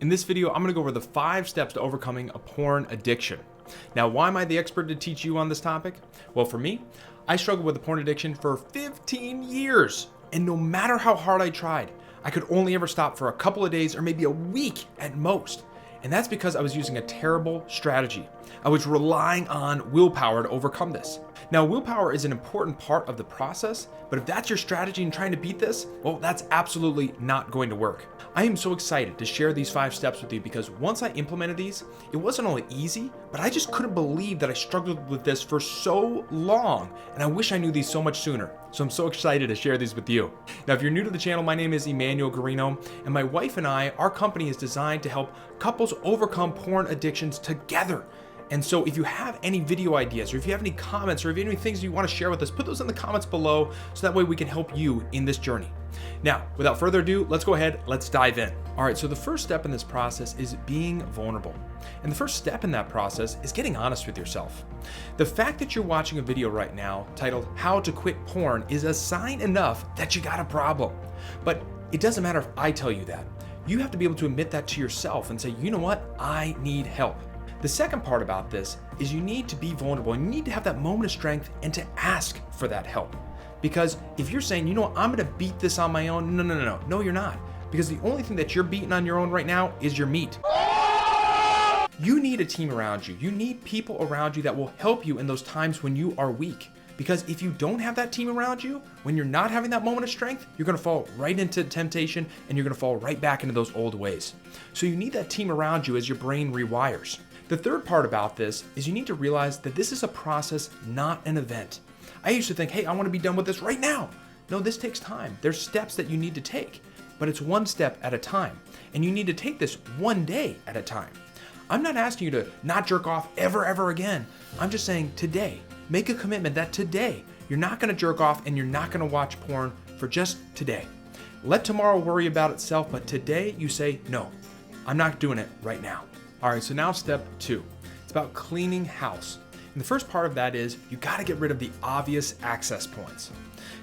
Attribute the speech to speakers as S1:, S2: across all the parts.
S1: In this video, I'm gonna go over the 5 steps to overcoming a porn addiction. Now, why am I the expert to teach you on this topic? Well, for me, I struggled with a porn addiction for 15 years. And no matter how hard I tried, I could only ever stop for a couple of days or maybe a week at most. And that's because I was using a terrible strategy. I was relying on willpower to overcome this. Now, willpower is an important part of the process, but if that's your strategy in trying to beat this, well, that's absolutely not going to work. I am so excited to share these 5 steps with you because once I implemented these, it wasn't only easy, but I just couldn't believe that I struggled with this for so long, and I wish I knew these so much sooner. So I'm so excited to share these with you. Now, if you're new to the channel, my name is Emmanuel Guarino, and my wife and I, our company is designed to help couples overcome porn addictions together. And so if you have any video ideas, or if you have any comments, or if you have any things you want to share with us, put those in the comments below so that way we can help you in this journey. Now, without further ado, let's go ahead, let's dive in. All right, so the first step in this process is being vulnerable. And the first step in that process is getting honest with yourself. The fact that you're watching a video right now titled How to Quit Porn is a sign enough that you got a problem. But it doesn't matter if I tell you that. You have to be able to admit that to yourself and say, you know what, I need help. The second part about this is you need to be vulnerable and you need to have that moment of strength and to ask for that help. Because if you're saying, you know what, I'm gonna beat this on my own, no, you're not. Because the only thing that you're beating on your own right now is your meat. You need a team around you. You need people around you that will help you in those times when you are weak. Because if you don't have that team around you, when you're not having that moment of strength, you're gonna fall right into temptation and you're gonna fall right back into those old ways. So you need that team around you as your brain rewires. The third part about this is you need to realize that this is a process, not an event. I used to think, hey, I want to be done with this right now. No, this takes time. There's steps that you need to take, but it's one step at a time. And you need to take this one day at a time. I'm not asking you to not jerk off ever again. I'm just saying today, make a commitment that today, you're not going to jerk off and you're not going to watch porn for just today. Let tomorrow worry about itself, but today you say, no, I'm not doing it right now. All right, so now step 2. It's about cleaning house. And the first part of that is you got to get rid of the obvious access points.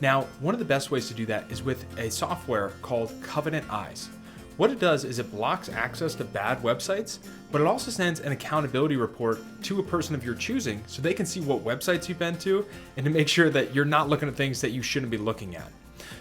S1: Now, one of the best ways to do that is with a software called Covenant Eyes. What it does is it blocks access to bad websites, but it also sends an accountability report to a person of your choosing so they can see what websites you've been to and to make sure that you're not looking at things that you shouldn't be looking at.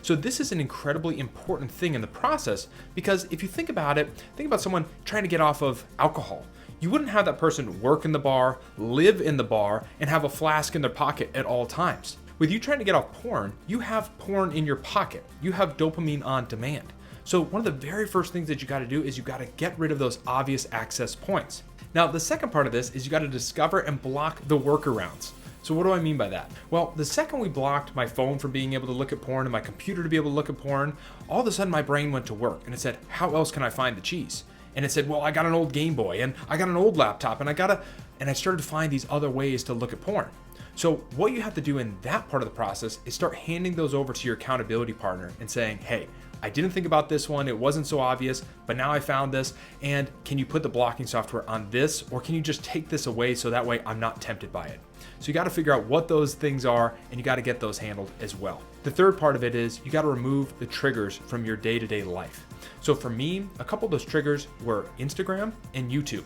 S1: So this is an incredibly important thing in the process because if you think about it, think about someone trying to get off of alcohol. You wouldn't have that person work in the bar, live in the bar, and have a flask in their pocket at all times. With you trying to get off porn, you have porn in your pocket. You have dopamine on demand. So one of the very first things that you got to do is you got to get rid of those obvious access points. Now, the second part of this is you got to discover and block the workarounds. So what do I mean by that? Well, the second we blocked my phone from being able to look at porn and my computer to be able to look at porn, all of a sudden my brain went to work and it said, how else can I find the cheese? And it said, well, I got an old Game Boy and I got an old laptop and I started to find these other ways to look at porn. So what you have to do in that part of the process is start handing those over to your accountability partner and saying, hey, I didn't think about this one. It wasn't so obvious, but now I found this. And can you put the blocking software on this, or can you just take this away so that way I'm not tempted by it? So you got to figure out what those things are and you got to get those handled as well. The third part of it is you got to remove the triggers from your day-to-day life. So for me, a couple of those triggers were Instagram and YouTube.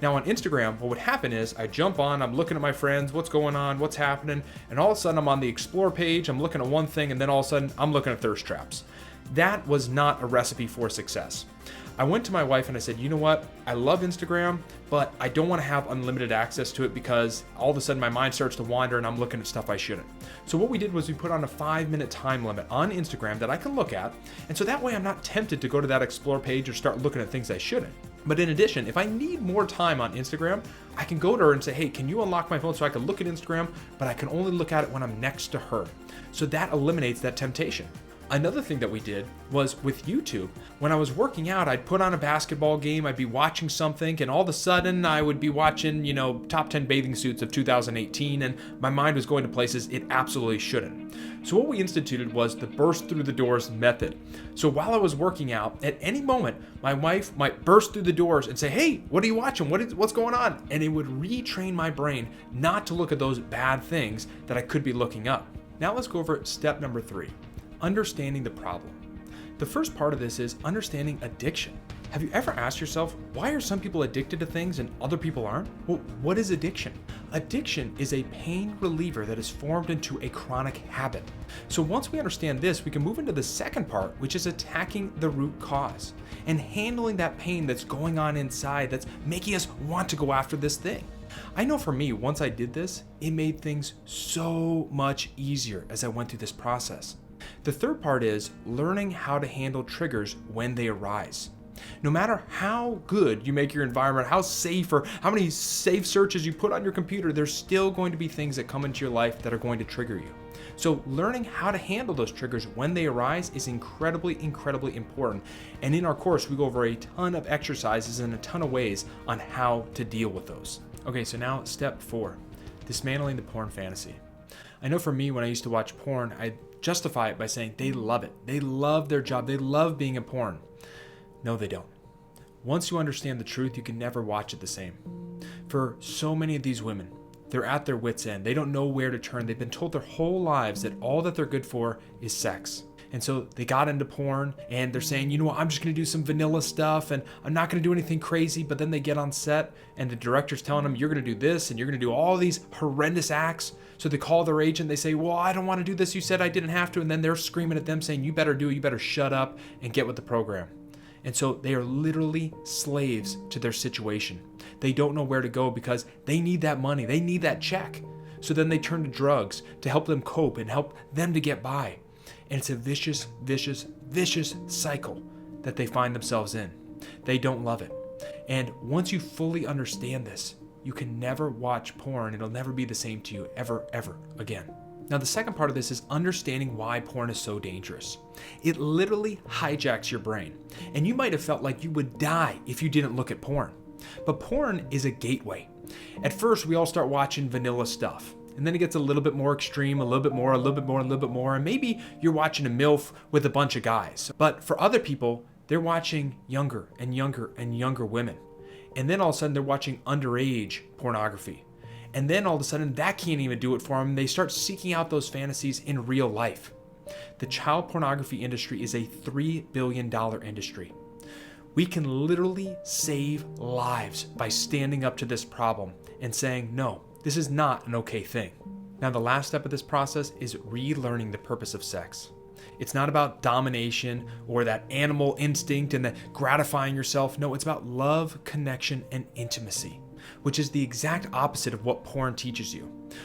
S1: Now on Instagram, what would happen is I jump on, I'm looking at my friends, what's going on, what's happening, and all of a sudden I'm on the explore page, I'm looking at one thing, and then all of a sudden I'm looking at thirst traps. That was not a recipe for success. I went to my wife and I said, you know what? I love Instagram, but I don't want to have unlimited access to it because all of a sudden my mind starts to wander and I'm looking at stuff I shouldn't. So what we did was we put on a 5-minute time limit on Instagram that I can look at. And so that way I'm not tempted to go to that explore page or start looking at things I shouldn't. But in addition, if I need more time on Instagram, I can go to her and say, hey, can you unlock my phone so I can look at Instagram, but I can only look at it when I'm next to her. So that eliminates that temptation. Another thing that we did was with YouTube, when I was working out, I'd put on a basketball game, I'd be watching something, and all of a sudden I would be watching, top 10 bathing suits of 2018, and my mind was going to places it absolutely shouldn't. So what we instituted was the burst through the doors method. So while I was working out, at any moment, my wife might burst through the doors and say, hey, what are you watching? What's going on? And it would retrain my brain not to look at those bad things that I could be looking up. Now let's go over step number 3. Understanding the problem. The first part of this is understanding addiction. Have you ever asked yourself, why are some people addicted to things and other people aren't? Well, what is addiction? Addiction is a pain reliever that is formed into a chronic habit. So once we understand this, we can move into the second part, which is attacking the root cause and handling that pain that's going on inside that's making us want to go after this thing. I know for me, once I did this, it made things so much easier as I went through this process. The third part is learning how to handle triggers when they arise. No matter how good you make your environment, how safe or how many safe searches you put on your computer, there's still going to be things that come into your life that are going to trigger you. So learning how to handle those triggers when they arise is incredibly important. And in our course, we go over a ton of exercises and a ton of ways on how to deal with those. Okay, so now step 4, dismantling the porn fantasy. I know for me, when I used to watch porn, I justify it by saying they love it. They love their job. They love being in porn. No, they don't. Once you understand the truth, you can never watch it the same. For so many of these women, they're at their wits' end. They don't know where to turn. They've been told their whole lives that all that they're good for is sex. And so they got into porn and they're saying, you know what, I'm just going to do some vanilla stuff and I'm not going to do anything crazy. But then they get on set and the director's telling them, you're going to do this and you're going to do all these horrendous acts. So they call their agent. They say, well, I don't want to do this. You said I didn't have to. And then they're screaming at them saying, you better do it. You better shut up and get with the program. And so they are literally slaves to their situation. They don't know where to go because they need that money. They need that check. So then they turn to drugs to help them cope and help them to get by. And it's a vicious cycle that they find themselves in. They don't love it. And once you fully understand this, you can never watch porn. It'll never be the same to you ever again. Now, the second part of this is understanding why porn is so dangerous. It literally hijacks your brain. And you might have felt like you would die if you didn't look at porn. But porn is a gateway. At first, we all start watching vanilla stuff. And then it gets a little bit more extreme, a little bit more, and maybe you're watching a MILF with a bunch of guys. But for other people, they're watching younger and younger women. And then all of a sudden, they're watching underage pornography. And then all of a sudden, that can't even do it for them. They start seeking out those fantasies in real life. The child pornography industry is a $3 billion industry. We can literally save lives by standing up to this problem and saying, no, this is not an okay thing. Now, the last step of this process is relearning the purpose of sex. It's not about domination or that animal instinct and the gratifying yourself. No, it's about love, connection, and intimacy, which is the exact opposite of what porn teaches you.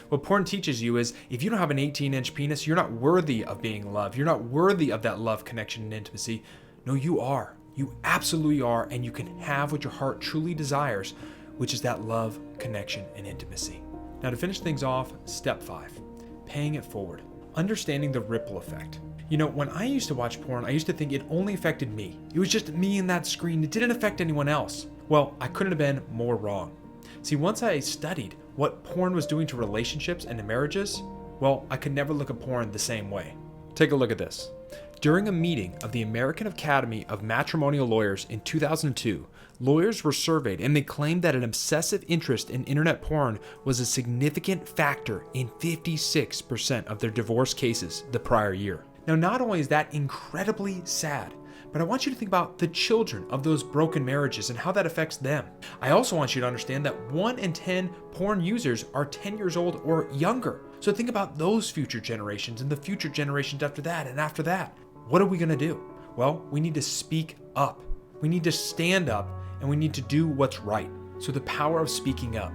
S1: What porn teaches you is if you don't have an 18-inch penis, you're not worthy of being loved. You're not worthy of that love, connection, and intimacy. No, you are. You absolutely are, and you can have what your heart truly desires, which is that love, connection, and intimacy. Now, to finish things off, step 5, paying it forward. Understanding the ripple effect. You know, when I used to watch porn, I used to think it only affected me. It was just me and that screen. It didn't affect anyone else. Well, I couldn't have been more wrong. See, once I studied what porn was doing to relationships and to marriages, well, I could never look at porn the same way. Take a look at this. During a meeting of the American Academy of Matrimonial Lawyers in 2002, lawyers were surveyed and they claimed that an obsessive interest in internet porn was a significant factor in 56% of their divorce cases the prior year. Now, not only is that incredibly sad, but I want you to think about the children of those broken marriages and how that affects them. I also want you to understand that 1 in 10 porn users are 10 years old or younger. So think about those future generations and the future generations after that and after that. What are we going to do? Well, we need to speak up. We need to stand up and we need to do what's right. So the power of speaking up.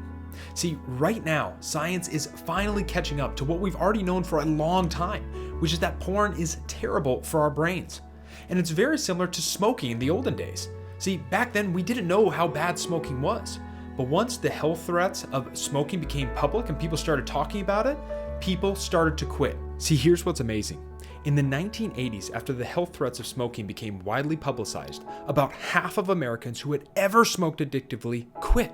S1: See, right now, science is finally catching up to what we've already known for a long time, which is that porn is terrible for our brains. And it's very similar to smoking in the olden days. See, back then we didn't know how bad smoking was. But once the health threats of smoking became public and people started talking about it, people started to quit. See, here's what's amazing. In the 1980s, after the health threats of smoking became widely publicized, about half of Americans who had ever smoked addictively quit.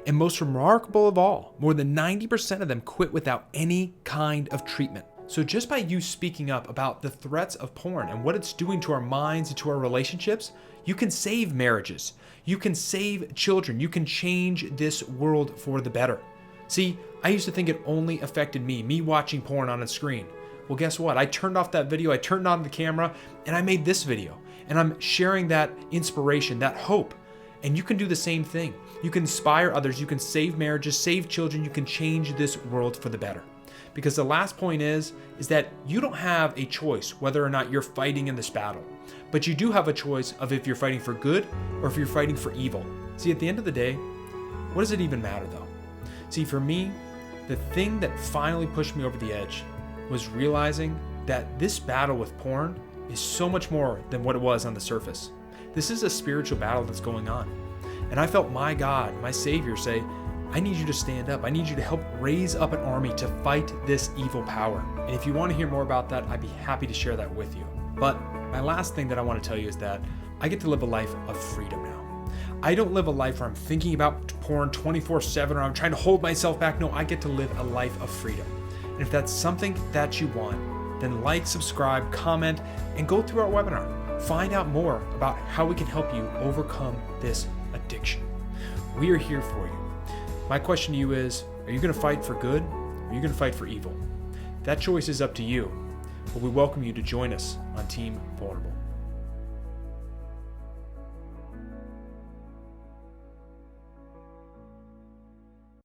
S1: And most remarkable of all, more than 90% of them quit without any kind of treatment. So just by you speaking up about the threats of porn and what it's doing to our minds and to our relationships, you can save marriages. You can save children. You can change this world for the better. See, I used to think it only affected me watching porn on a screen. Well, guess what? I turned off that video, I turned on the camera, and I made this video. And I'm sharing that inspiration, that hope. And you can do the same thing. You can inspire others. You can save marriages, save children. You can change this world for the better. Because the last point is that you don't have a choice whether or not you're fighting in this battle. But you do have a choice of if you're fighting for good or if you're fighting for evil. See, at the end of the day, what does it even matter though? See, for me, the thing that finally pushed me over the edge was realizing that this battle with porn is so much more than what it was on the surface. This is a spiritual battle that's going on. And I felt my God, my Savior say, I need you to stand up. I need you to help raise up an army to fight this evil power. And if you want to hear more about that, I'd be happy to share that with you. But my last thing that I want to tell you is that I get to live a life of freedom now. I don't live a life where I'm thinking about porn 24/7 or I'm trying to hold myself back. No, I get to live a life of freedom. And if that's something that you want, then like, subscribe, comment, and go through our webinar. Find out more about how we can help you overcome this addiction. We are here for you. My question to you is, are you going to fight for good or are you going to fight for evil? That choice is up to you, but we welcome you to join us on Team Vulnerable.